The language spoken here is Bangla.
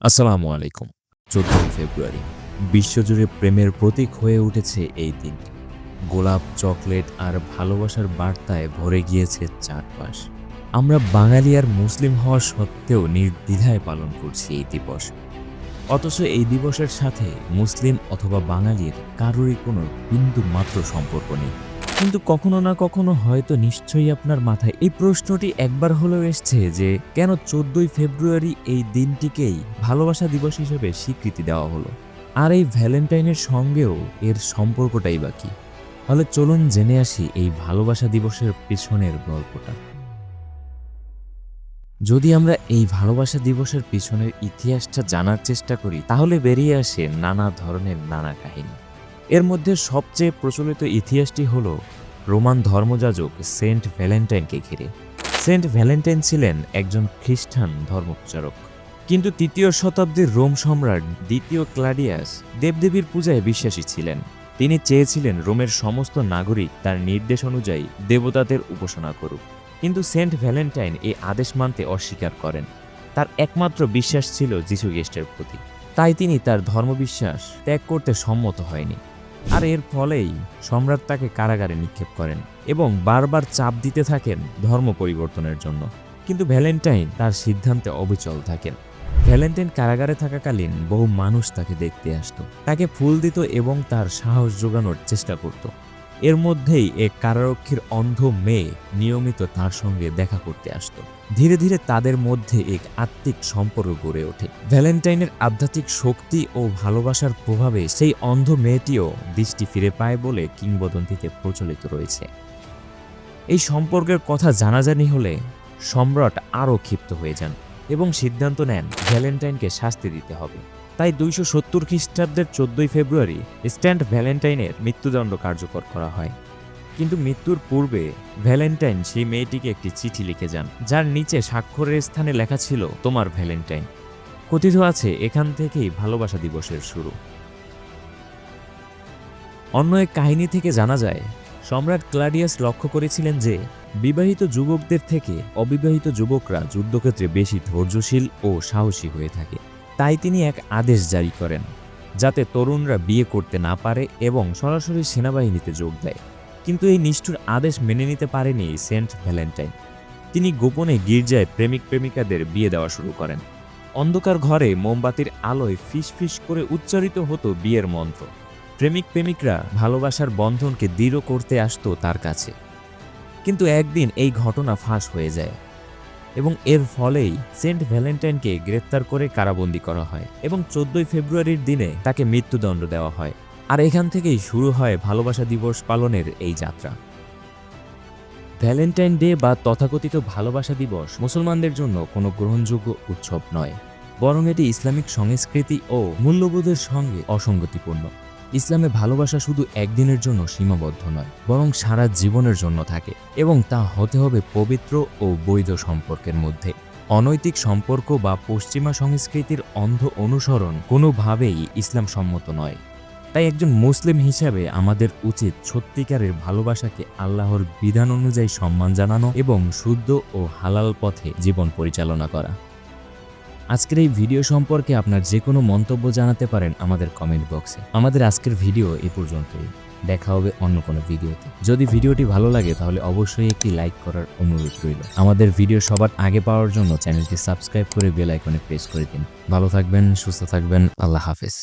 আসসালামু আলাইকুম। ১৪ ফেব্রুয়ারি বিশ্বজুড়ে প্রেমের প্রতীক হয়ে উঠেছে এই দিনটি। গোলাপ, চকলেট আর ভালোবাসার বার্তায় ভরে গিয়েছে চারপাশ। আমরা বাঙালি আর মুসলিম হওয়া সত্ত্বেও নির্দ্বিধায় পালন করছি এই দিবস। অথচ এই দিবসের সাথে মুসলিম অথবা বাঙালির কারোরই কোনো বিন্দু মাত্র সম্পর্ক নেই। কিন্তু কখনো না কখনো হয়তো নিশ্চয়ই আপনার মাথায় এই প্রশ্নটি একবার হলেও এসছে যে কেন ১৪ই ফেব্রুয়ারি এই দিনটিকেই ভালোবাসা দিবস হিসেবে স্বীকৃতি দেওয়া হলো। আর এই ভ্যালেন্টাইনের সঙ্গেও এর সম্পর্কটাই বা কী? তাহলে চলুন জেনে আসি এই ভালোবাসা দিবসের পেছনের গল্পটা। যদি আমরা এই ভালোবাসা দিবসের পিছনের ইতিহাসটা জানার চেষ্টা করি তাহলে বেরিয়ে আসে নানা ধরনের নানা কাহিনী। এর মধ্যে সবচেয়ে প্রচলিত ইতিহাসটি হল রোমান ধর্মযাজক সেন্ট ভ্যালেন্টাইনকে ঘিরে। সেন্ট ভ্যালেন্টাইন ছিলেন একজন খ্রিস্টান ধর্মপ্রচারক, কিন্তু ৩য় শতাব্দীর রোম সম্রাট দ্বিতীয় ক্লাডিয়াস দেবদেবীর পূজায় বিশ্বাসী ছিলেন। তিনি চেয়েছিলেন রোমের সমস্ত নাগরিক তার নির্দেশ অনুযায়ী দেবতাদের উপাসনা করুক, কিন্তু সেন্ট ভ্যালেন্টাইন এই আদেশ মানতে অস্বীকার করেন। তার একমাত্র বিশ্বাস ছিল যিশু খ্রিস্টের প্রতি, তাই তিনি তার ধর্মবিশ্বাস ত্যাগ করতে সম্মত হয়নি। আর এর ফলেই সম্রাট তাকে কারাগারে নিক্ষেপ করেন এবং বারবার চাপ দিতে থাকেন ধর্ম পরিবর্তনের জন্য। কিন্তু ভ্যালেন্টাইন তার সিদ্ধান্তে অবিচল থাকেন। ভ্যালেন্টাইন কারাগারে থাকাকালীন বহু মানুষ তাকে দেখতে আসতো, তাকে ফুল দিত এবং তার সাহস জোগানোর চেষ্টা করত। এর মধ্যেই এক কারারক্ষীর অন্ধ মেয়ে নিয়মিত তার সঙ্গে দেখা করতে আসতো। ধীরে ধীরে তাদের মধ্যে এক আত্মিক সম্পর্ক গড়ে ওঠে। ভ্যালেন্টাইনের আধ্যাত্মিক শক্তি ও ভালোবাসার প্রভাবে সেই অন্ধ মেয়েটিও দৃষ্টি ফিরে পায় বলে কিংবদন্তিতে প্রচলিত রয়েছে। এই সম্পর্কের কথা জানাজানি হলে সম্রাট আরও ক্ষিপ্ত হয়ে যান এবং সিদ্ধান্ত নেন ভ্যালেন্টাইনকে শাস্তি দিতে হবে। তাই ২৭০ খ্রিস্টাব্দের ১৪ই ফেব্রুয়ারি সেন্ট ভ্যালেন্টাইনের মৃত্যুদণ্ড কার্যকর করা হয়। কিন্তু মৃত্যুর পূর্বে ভ্যালেন্টাইন সেই মেয়েটিকে একটি চিঠি লিখে যান, যার নিচে স্বাক্ষরের স্থানে লেখা ছিল তোমার ভ্যালেন্টাইন। কথিত আছে এখান থেকেই ভালোবাসা দিবসের শুরু। অন্য এক কাহিনী থেকে জানা যায় সম্রাট ক্লাডিয়াস লক্ষ্য করেছিলেন যে বিবাহিত যুবকদের থেকে অবিবাহিত যুবকরা যুদ্ধক্ষেত্রে বেশি ধৈর্যশীল ও সাহসী হয়ে থাকে। তাই তিনি এক আদেশ জারি করেন যাতে তরুণরা বিয়ে করতে না পারে এবং সরাসরি সেনাবাহিনীতে যোগ দেয়। কিন্তু এই নিষ্ঠুর আদেশ মেনে নিতে পারেনি সেন্ট ভ্যালেন্টাইন। তিনি গোপনে গির্জায় প্রেমিক প্রেমিকাদের বিয়ে দেওয়া শুরু করেন। অন্ধকার ঘরে মোমবাতির আলোয় ফিসফিস করে উচ্চারিত হতো বিয়ের মন্ত্র। প্রেমিক প্রেমিকরা ভালোবাসার বন্ধনকে দৃঢ় করতে আসতো তার কাছে। কিন্তু একদিন এই ঘটনা ফাঁস হয়ে যায় এবং এর ফলেই সেন্ট ভ্যালেন্টাইনকে গ্রেপ্তার করে কারাবন্দী করা হয় এবং ১৪ই ফেব্রুয়ারির দিনে তাকে মৃত্যুদণ্ড দেওয়া হয়। আর এখান থেকেই শুরু হয় ভালোবাসা দিবস পালনের এই যাত্রা। ভ্যালেন্টাইন ডে বা তথাকথিত ভালোবাসা দিবস মুসলমানদের জন্য কোনো গ্রহণযোগ্য উৎসব নয়, বরং এটি ইসলামিক সংস্কৃতি ও মূল্যবোধের সঙ্গে অসঙ্গতিপূর্ণ। ইসলামে ভালোবাসা শুধু একদিনের জন্য সীমাবদ্ধ নয়, বরং সারা জীবনের জন্য থাকে এবং তা হতে হবে পবিত্র ও বৈধ সম্পর্কের মধ্যে। অনৈতিক সম্পর্ক বা পশ্চিমা সংস্কৃতির অন্ধ অনুসরণ কোনোভাবেই ইসলাম সম্মত নয়। তাই একজন মুসলিম হিসাবে আমাদের উচিত সত্যিকারের ভালোবাসাকে আল্লাহর বিধান অনুযায়ী সম্মান জানানো এবং শুদ্ধ ও হালাল পথে জীবন পরিচালনা করা। আজকের এই ভিডিও সম্পর্কে আপনার যে কোনো মন্তব্য জানাতে পারেন আমাদের কমেন্ট বক্সে। আমাদের আজকের ভিডিও এ পর্যন্তই। দেখা হবে অন্য কোনো ভিডিওতে। যদি ভিডিওটি ভালো লাগে তাহলে অবশ্যই একটি লাইক করার অনুরোধ রইল। আমাদের ভিডিও সবার আগে পাওয়ার জন্য চ্যানেলটি সাবস্ক্রাইব করে বেল আইকনে প্রেস করে দিন। ভালো থাকবেন, সুস্থ থাকবেন। আল্লাহ হাফেজ।